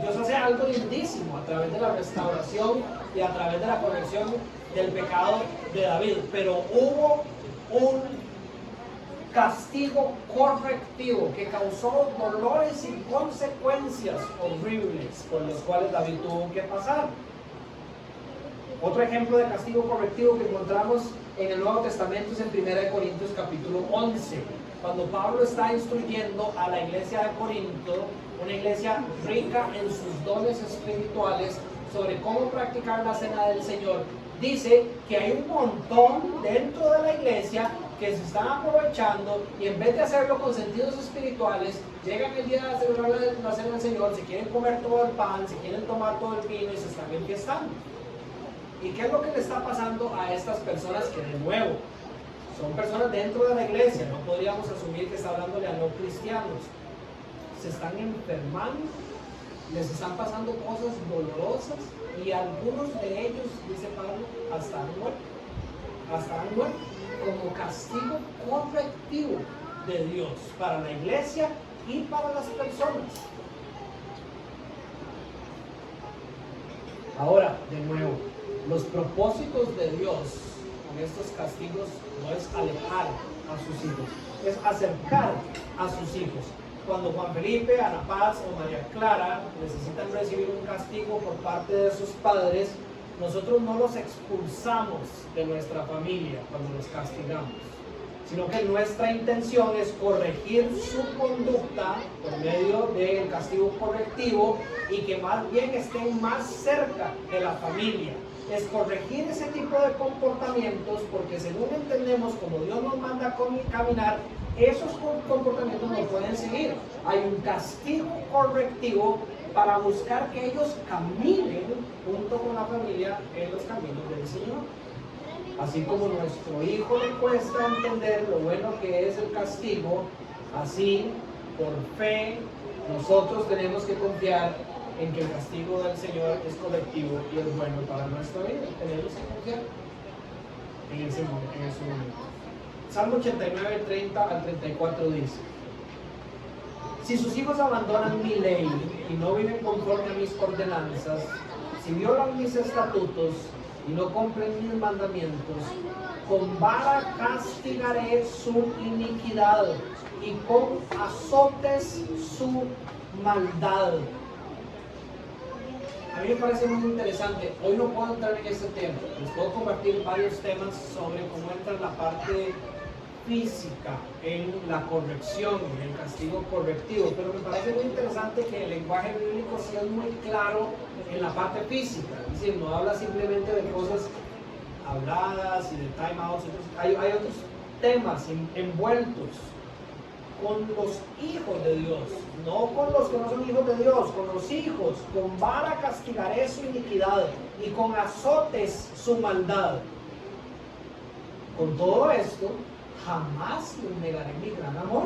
Dios hace algo lindísimo a través de la restauración y a través de la corrección del pecado de David. Pero hubo un castigo correctivo que causó dolores y consecuencias horribles por los cuales David tuvo que pasar. Otro ejemplo de castigo correctivo que encontramos en el Nuevo Testamento es en 1 Corintios capítulo 11, cuando Pablo está instruyendo a la iglesia de Corinto, una iglesia rica en sus dones espirituales, sobre cómo practicar la cena del Señor. Dice que hay un montón dentro de la iglesia que se están aprovechando y en vez de hacerlo con sentidos espirituales, llegan el día de celebrar la cena del Señor, se quieren comer todo el pan, se quieren tomar todo el vino y se están enfiestando. ¿Y qué es lo que le está pasando a estas personas que, de nuevo, son personas dentro de la iglesia? No podríamos asumir que está hablándole a no cristianos. Se están enfermando, les están pasando cosas dolorosas y algunos de ellos, dice Pablo, hasta han muerto, como castigo correctivo de Dios para la iglesia y para las personas. Ahora, de nuevo, los propósitos de Dios con estos castigos no es alejar a sus hijos, es acercar a sus hijos. Cuando Juan Felipe, Ana Paz o María Clara necesitan recibir un castigo por parte de sus padres, nosotros no los expulsamos de nuestra familia cuando los castigamos, sino que nuestra intención es corregir su conducta por medio del castigo correctivo y que más bien estén más cerca de la familia. Es corregir ese tipo de comportamientos porque según entendemos como Dios nos manda a caminar, esos comportamientos no pueden seguir. Hay un castigo correctivo para buscar que ellos caminen junto con la familia en los caminos del Señor. Así como nuestro hijo le cuesta entender lo bueno que es el castigo, así por fe nosotros tenemos que confiar en que el castigo del Señor es colectivo y es bueno para nuestra vida. Tenemos que confiar en ese momento. Salmo 89, 30 al 34 dice: si sus hijos abandonan mi ley y no viven conforme a mis ordenanzas, si violan mis estatutos y no cumplen mis mandamientos, con vara castigaré su iniquidad y con azotes su maldad. A mí me parece muy interesante. Hoy no puedo entrar en este tema. Les puedo compartir varios temas sobre cómo entra la parte física en la corrección, en el castigo correctivo, pero me parece muy interesante que el lenguaje bíblico sí es muy claro en la parte física, es decir, no habla simplemente de cosas habladas y de time outs, hay otros temas envueltos con los hijos de Dios, no con los que no son hijos de Dios, con los hijos. Con vara castigaré su iniquidad y con azotes su maldad. Con todo esto jamás les negaré mi gran amor.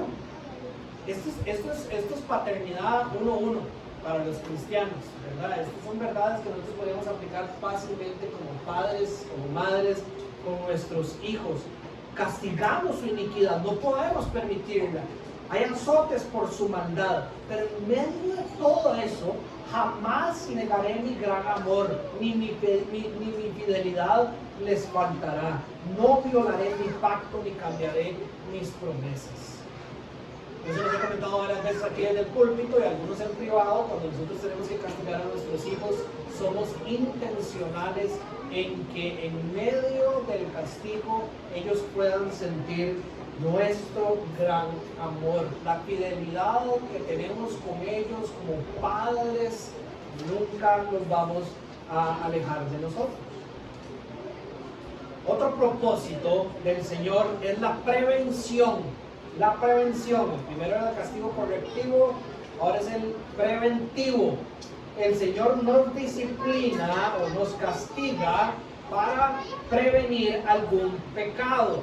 Esto es paternidad 1-1 para los cristianos, ¿verdad? Estas son verdades que nosotros podemos aplicar fácilmente como padres, como madres, con nuestros hijos. Castigamos su iniquidad, no podemos permitirla. Hay azotes por su maldad, pero en medio de todo eso, jamás negaré mi gran amor, ni mi fidelidad les faltará. No violaré mi pacto, ni cambiaré mis promesas. Eso lo he comentado varias veces aquí en el púlpito y algunos en privado. Cuando nosotros tenemos que castigar a nuestros hijos, somos intencionales en que en medio del castigo ellos puedan sentir nuestro gran amor, la fidelidad que tenemos con ellos como padres. Nunca los vamos a alejar de nosotros. Otro propósito del Señor es la prevención. La prevención, el primero era el castigo correctivo, ahora es el preventivo. El Señor nos disciplina o nos castiga para prevenir algún pecado.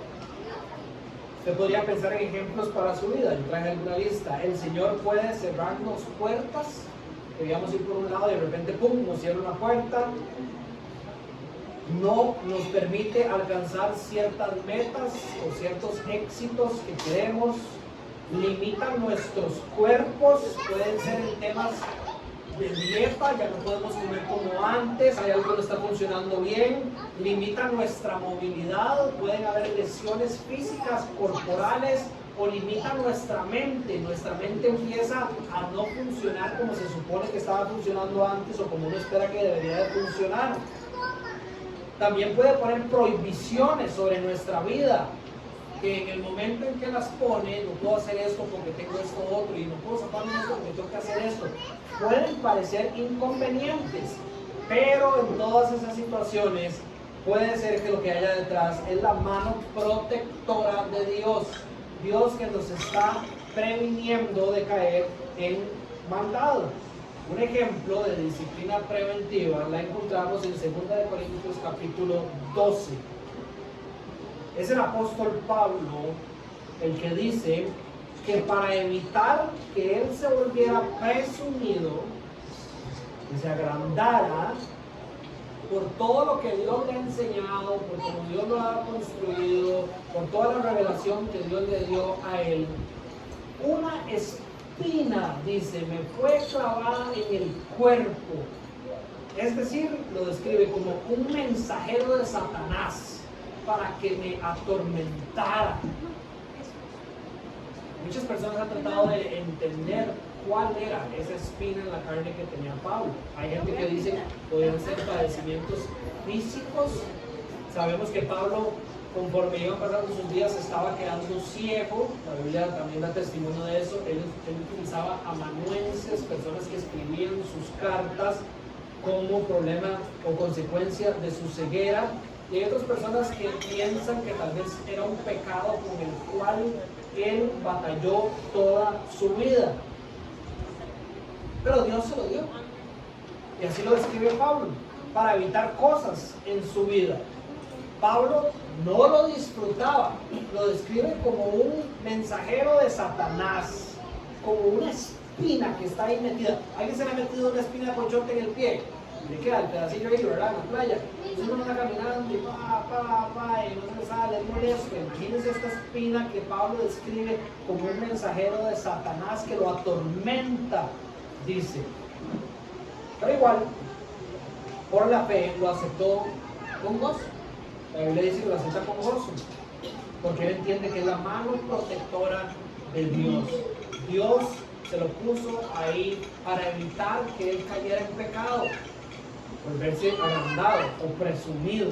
Usted podría pensar en ejemplos para su vida. Yo traje alguna lista. El Señor puede cerrarnos puertas queríamos ir por un lado y de repente, ¡pum!, nos cierra una puerta. No nos permite alcanzar ciertas metas o ciertos éxitos que queremos. Limitan nuestros cuerpos, pueden ser en temas de dieta, ya no podemos comer como antes, hay algo que no está funcionando bien. Limitan nuestra movilidad, pueden haber lesiones físicas, corporales, o limitan nuestra mente empieza a no funcionar como se supone que estaba funcionando antes o como uno espera que debería de funcionar. También puede poner prohibiciones sobre nuestra vida, que en el momento en que las pone, no puedo hacer esto porque tengo esto otro, y no puedo sacarme esto porque tengo que hacer esto. Pueden parecer inconvenientes, pero en todas esas situaciones puede ser que lo que haya detrás es la mano protectora de Dios. Dios que nos está previniendo de caer en maldad. Un ejemplo de disciplina preventiva la encontramos en 2 Corintios capítulo 12. Es el apóstol Pablo el que dice que para evitar que él se volviera presumido, que se agrandara por todo lo que Dios le ha enseñado, por cómo Dios lo ha construido, por toda la revelación que Dios le dio a él, una espina, dice, me fue clavada en el cuerpo. Es decir, lo describe como un mensajero de Satanás para que me atormentara. Muchas personas han tratado de entender cuál era esa espina en la carne que tenía Pablo. Hay gente que dice que podían ser padecimientos físicos. Sabemos que Pablo, conforme iban pasando sus días, estaba quedando ciego. La Biblia también da testimonio de eso. Él utilizaba amanuenses, personas que escribían sus cartas como problema o consecuencia de su ceguera. Y hay otras personas que piensan que tal vez era un pecado con el cual él batalló toda su vida. Pero Dios se lo dio. Y así lo describe Pablo, para evitar cosas en su vida. Pablo no lo disfrutaba, lo describe como un mensajero de Satanás, como una espina que está ahí metida. ¿Alguien se le ha metido una espina de ponchote en el pie? Le queda el pedacillo ahí, ¿verdad? En la playa. Entonces uno está caminando y y no se le sale, es molesto. Imagínense esta espina que Pablo describe como un mensajero de Satanás que lo atormenta, dice. Pero igual, por la fe lo aceptó con gozo. La Biblia dice que lo acepta con gozo, porque él entiende que es la mano protectora de Dios. Dios se lo puso ahí para evitar que él cayera en pecado, volverse agrandado o presumido.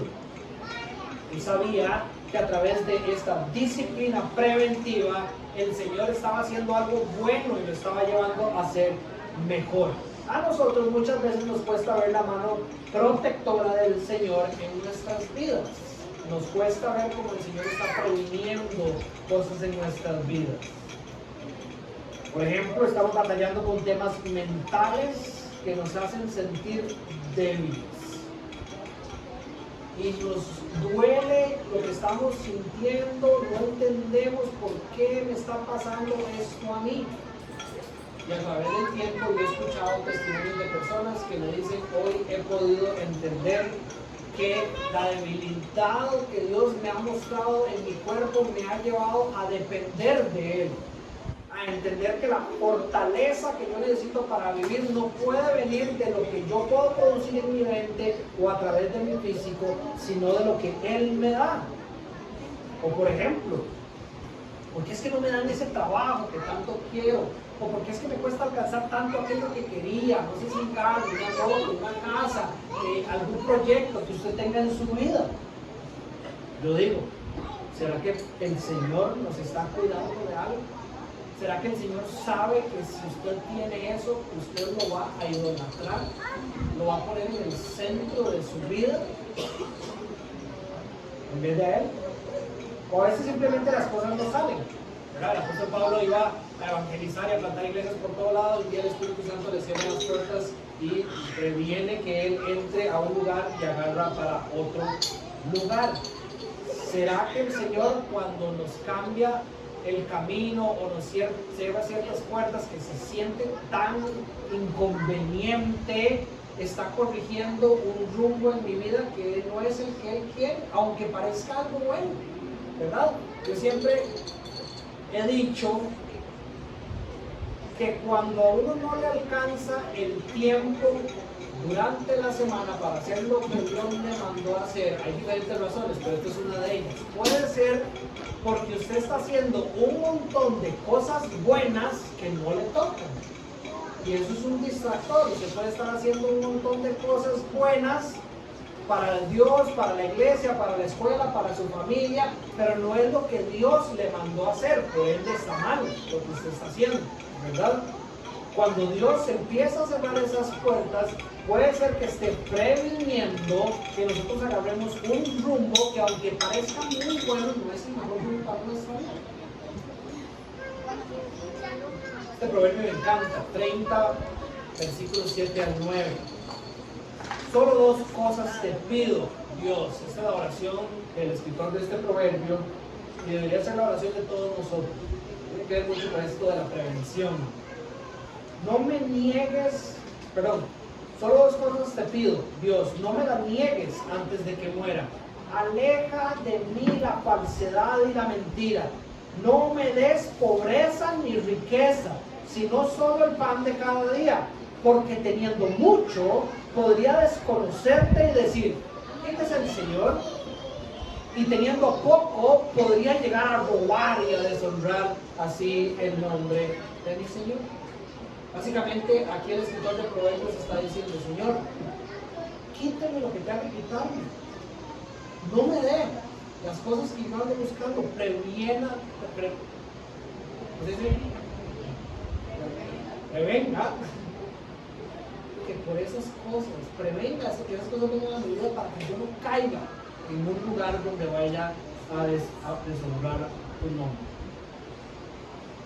Él sabía que a través de esta disciplina preventiva el Señor estaba haciendo algo bueno y lo estaba llevando a ser mejor. A nosotros muchas veces nos cuesta ver la mano protectora del Señor en nuestras vidas. Nos cuesta ver cómo el Señor está previniendo cosas en nuestras vidas. Por ejemplo, estamos batallando con temas mentales que nos hacen sentir débiles. Y nos duele lo que estamos sintiendo, no entendemos por qué me está pasando esto a mí. Y a través del tiempo yo he escuchado testimonios de personas que me dicen, hoy he podido entender que la debilidad que Dios me ha mostrado en mi cuerpo me ha llevado a depender de Él. A entender que la fortaleza que yo necesito para vivir no puede venir de lo que yo puedo producir en mi mente o a través de mi físico, sino de lo que Él me da. O por ejemplo, ¿por qué es que no me dan ese trabajo que tanto quiero? ¿O por qué es que me cuesta alcanzar tanto aquello que quería? No sé si un carro, una moto, una casa, algún proyecto que usted tenga en su vida. Yo digo, ¿será que el Señor nos está cuidando de algo? ¿Será que el Señor sabe que si usted tiene eso, usted lo va a idolatrar? ¿Lo va a poner en el centro de su vida en vez de Él? O a veces simplemente las cosas no salen, ¿verdad? El apóstol Pablo iba a evangelizar y a plantar iglesias por todos lados. Un día el Espíritu Santo le cierra las puertas y previene que él entre a un lugar y agarra para otro lugar. ¿Será que el Señor, cuando nos cambia el camino o nos cierra ciertas puertas que se sienten tan incómodas conveniente, está corrigiendo un rumbo en mi vida que no es el que Él quiere, aunque parezca algo bueno, ¿verdad? Yo siempre he dicho que cuando a uno no le alcanza el tiempo durante la semana para hacer lo que Dios le mandó a hacer, hay diferentes razones, pero esta es una de ellas. Puede ser porque usted está haciendo un montón de cosas buenas que no le tocan. Y eso es un distractor. Usted puede estar haciendo un montón de cosas buenas para Dios, para la iglesia, para la escuela, para su familia, pero no es lo que Dios le mandó a hacer, por ende está mal lo que usted está haciendo, ¿verdad? Cuando Dios empieza a cerrar esas puertas, puede ser que esté previniendo que nosotros agarremos un rumbo que, aunque parezca muy bueno, no es el mejor rumbo para nuestra vida. Este proverbio me encanta, 30, versículos 7 al 9. Solo dos cosas te pido, Dios. Esta es la oración del escritor de este proverbio y debería ser la oración de todos nosotros. Tiene que ver mucho con esto de la prevención. No me niegues, solo dos cosas te pido, Dios. No me las niegues antes de que muera. Aleja de mí la falsedad y la mentira. No me des pobreza ni riqueza, sino solo el pan de cada día. Porque teniendo mucho, podría desconocerte y decir, ¿quién es el Señor? Y teniendo poco, podría llegar a robar y a deshonrar así el nombre de mi Señor. Básicamente, aquí el escritor de Proverbios está diciendo, Señor, quítame lo que tenga que quitarme. No me dé las cosas que yo ando buscando. Prevenga que por esas cosas, prevenga que esas cosas vengan a mi vida para que yo no caiga en un lugar donde vaya a deshonrar tu nombre.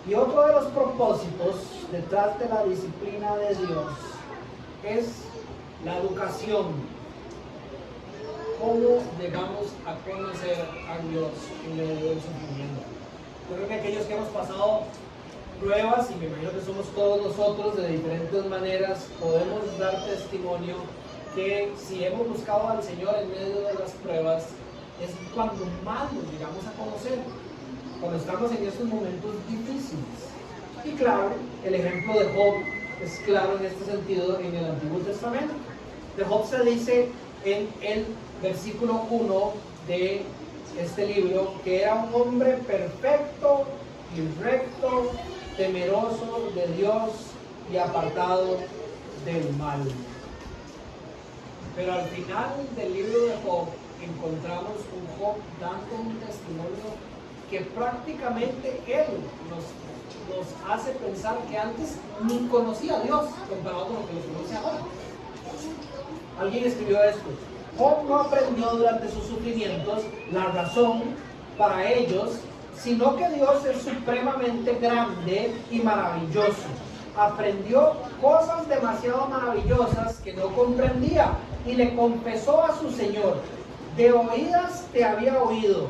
Y otro de los propósitos detrás de la disciplina de Dios es la educación. ¿Cómo llegamos a conocer a Dios en medio del sufrimiento? Yo creo que aquellos que hemos pasado pruebas, y me imagino que somos todos nosotros de diferentes maneras, podemos dar testimonio que si hemos buscado al Señor en medio de las pruebas, es cuando más nos llegamos a conocer, cuando estamos en esos momentos difíciles. Y claro, el ejemplo de Job es claro en este sentido en el Antiguo Testamento. De Job se dice en el versículo 1 de este libro que era un hombre perfecto y recto, temeroso de Dios y apartado del mal. Pero al final del libro de Job encontramos un Job dando un testimonio que prácticamente él nos hace pensar que antes ni conocía a Dios comparado con lo que lo conoce ahora. Alguien escribió esto: Job no aprendió durante sus sufrimientos la razón para ellos, sino que Dios es supremamente grande y maravilloso. Aprendió cosas demasiado maravillosas que no comprendía y le confesó a su Señor: de oídas te había oído.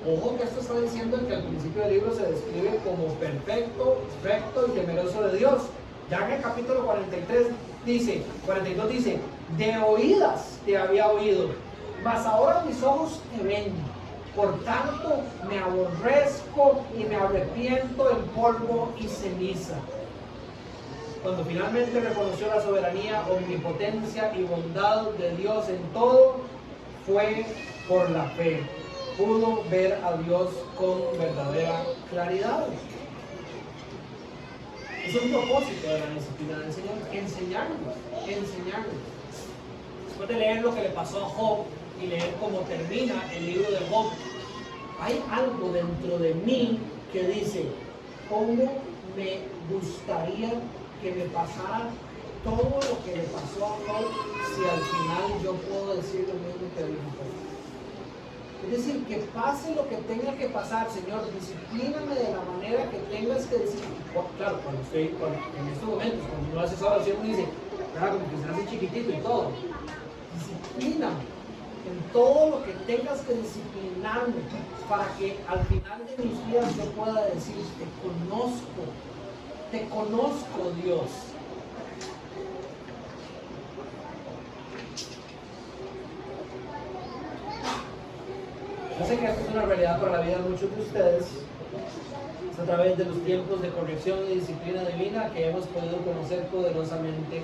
Ojo que esto está diciendo que al principio del libro se describe como perfecto, recto y temeroso de Dios. Ya en el capítulo 42 dice, de oídas te había oído, mas ahora mis ojos te ven. Por tanto, me aborrezco y me arrepiento en polvo y ceniza. Cuando finalmente reconoció la soberanía, omnipotencia y bondad de Dios en todo, fue por la fe. Pudo ver a Dios con verdadera claridad. Es un propósito de la disciplina del Señor, enseñarnos. Después de leer lo que le pasó a Job y leer cómo termina el libro de Job, hay algo dentro de mí que dice, ¿cómo me gustaría que me pasara todo lo que le pasó a Job si al final yo puedo decir lo mismo que dijo Job? Es decir, que pase lo que tenga que pasar, Señor, disciplíname de la manera que tengas que decir. Claro, en estos momentos, cuando uno hace esa oración, uno dice, claro, como que se hace chiquitito y todo. Disciplíname en todo lo que tengas que disciplinarme para que al final de mis días yo pueda decir, te conozco, Dios. Yo sé que esto es una realidad para la vida de muchos de ustedes. Es a través de los tiempos de corrección y disciplina divina que hemos podido conocer poderosamente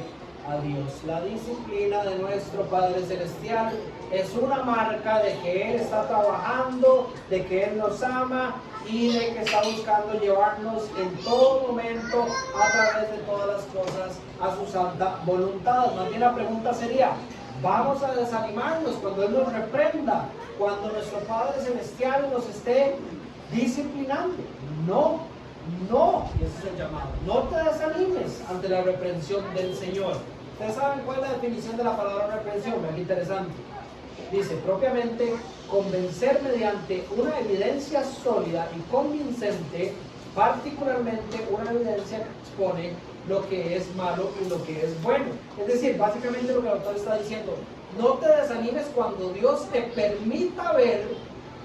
a Dios. La disciplina de nuestro Padre Celestial es una marca de que Él está trabajando, de que Él nos ama y de que está buscando llevarnos en todo momento a través de todas las cosas a su santa voluntad. Más bien la pregunta sería, ¿vamos a desanimarnos cuando Él nos reprenda? Cuando nuestro Padre Celestial nos esté disciplinando. No, y ese es el llamado. No te desanimes ante la reprensión del Señor. Ustedes saben cuál es la definición de la palabra reprensión. Vean qué interesante. Dice, propiamente, convencer mediante una evidencia sólida y convincente, particularmente una evidencia que expone lo que es malo y lo que es bueno. Es decir, básicamente lo que el autor está diciendo, no te desanimes cuando Dios te permita ver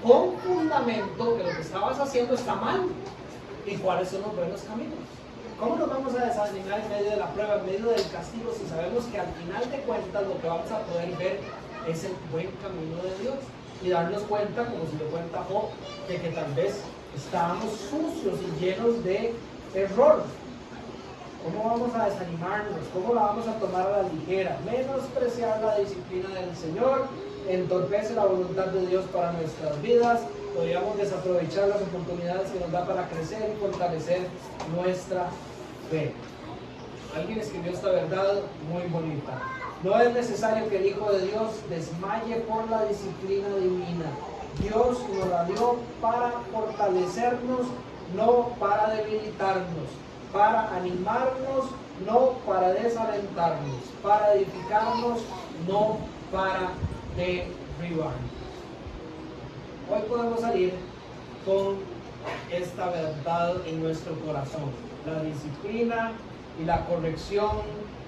con fundamento que lo que estabas haciendo está mal y cuáles son los buenos caminos. ¿Cómo nos vamos a desanimar en medio de la prueba, en medio del castigo, si sabemos que al final de cuentas lo que vamos a poder ver es el buen camino de Dios? Y darnos cuenta, como si lo cuenta Job, de que tal vez estábamos sucios y llenos de error. ¿Cómo vamos a desanimarnos? ¿Cómo la vamos a tomar a la ligera? Menospreciar la disciplina del Señor entorpece la voluntad de Dios para nuestras vidas. Podríamos desaprovechar las oportunidades que nos da para crecer y fortalecer nuestra fe. Alguien escribió esta verdad muy bonita. No es necesario que el Hijo de Dios desmaye por la disciplina divina. Dios nos la dio para fortalecernos, no para debilitarnos, para animarnos, no para desalentarnos, para edificarnos, no para derribarnos. Hoy podemos salir con esta verdad en nuestro corazón. La disciplina y la corrección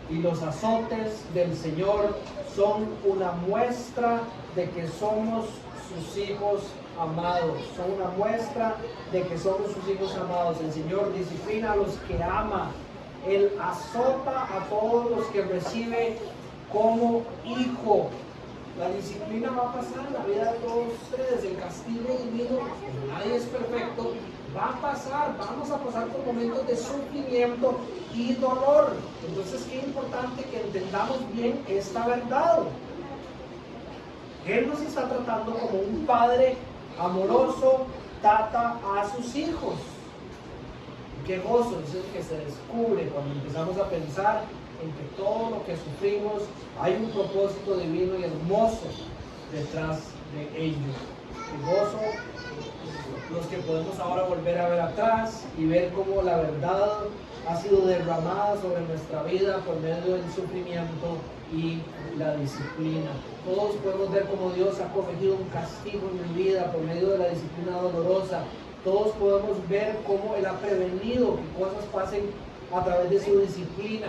y los azotes del Señor son una muestra de que somos sus hijos amados. Son una muestra de que somos sus hijos amados. El Señor disciplina a los que ama. Él azota a todos los que recibe como hijo. La disciplina va a pasar en la vida de todos ustedes. El castigo divino, nadie es perfecto, va a pasar. Vamos a pasar por momentos de sufrimiento y dolor. Entonces, qué importante que entendamos bien esta verdad. Él nos está tratando como un padre amoroso trata a sus hijos. Qué gozo es el que se descubre cuando empezamos a pensar en que todo lo que sufrimos hay un propósito divino y hermoso detrás de ello. Qué gozo los que podemos ahora volver a ver atrás y ver cómo la verdad ha sido derramada sobre nuestra vida por medio del sufrimiento y la disciplina. Todos podemos ver cómo Dios ha corregido un castigo en mi vida por medio de la disciplina dolorosa. Todos podemos ver cómo Él ha prevenido que cosas pasen a través de su disciplina.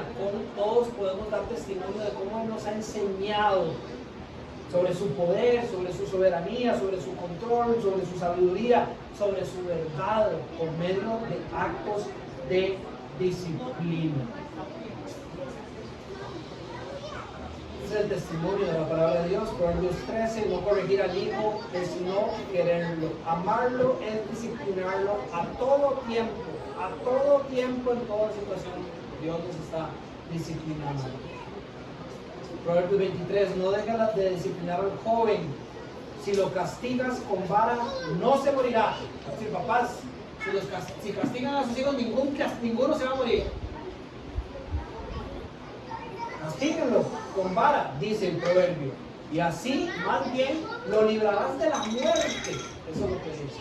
Todos podemos dar testimonio de cómo Él nos ha enseñado sobre su poder, sobre su soberanía, sobre su control, sobre su sabiduría, sobre su verdad, por medio de actos de disciplina. Es el testimonio de la palabra de Dios. Proverbios 13, no corregir al hijo es no quererlo. Amarlo es disciplinarlo a todo tiempo, en toda situación. Dios nos está disciplinando. Proverbios 23, no dejes de disciplinar al joven. Si lo castigas con vara, no se morirá. Es decir, papás, si castigan a sus hijos, ninguno se va a morir. Castíguenlo con vara, dice el proverbio, y así más bien lo librarás de la muerte. Eso es lo que dice.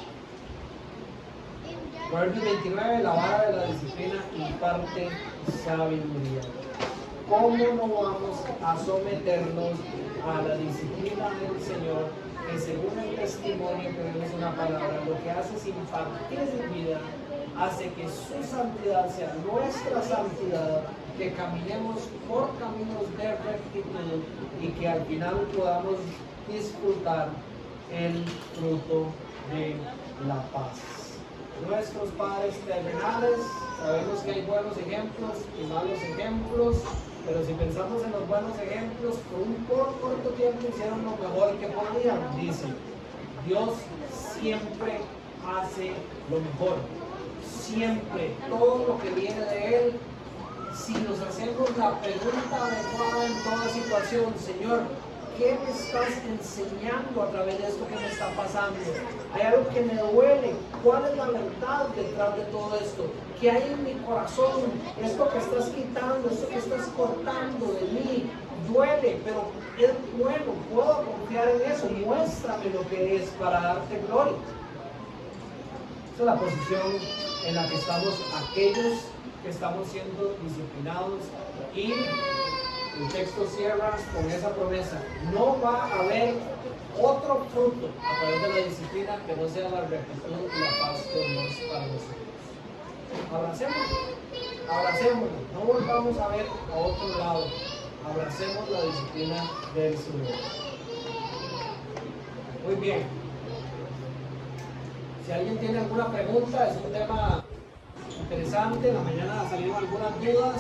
Proverbios 29, la vara de la disciplina imparte sabiduría. ¿Cómo no vamos a someternos a la disciplina del Señor, que según el testimonio que vemos en la palabra, lo que hace es impartir vida, hace que su santidad sea nuestra santidad, que caminemos por caminos de rectitud y que al final podamos disfrutar el fruto de la paz? Nuestros padres terrenales, sabemos que hay buenos ejemplos y malos ejemplos, pero si pensamos en los buenos ejemplos, por un corto tiempo hicieron lo mejor que podían. Dice, Dios siempre hace lo mejor. Siempre, todo lo que viene de Él, si nos hacemos la pregunta adecuada en toda situación, Señor, ¿qué me estás enseñando a través de esto que me está pasando? ¿Hay algo que me duele? ¿Cuál es la verdad detrás de todo esto? ¿Qué hay en mi corazón? Esto que estás quitando, esto que estás cortando de mí, duele, pero es bueno, puedo confiar en eso. Muéstrame lo que es para darte gloria. Esa es la posición en la que estamos aquellos que estamos siendo disciplinados, y el texto cierra con esa promesa: no va a haber otro fruto a través de la disciplina que no sea la rectitud y la paz de Dios para nosotros. Abracémoslo, no volvamos a ver a otro lado, abracemos la disciplina del Señor. Muy bien, si alguien tiene alguna pregunta, es un tema interesante. En la mañana salieron algunas dudas.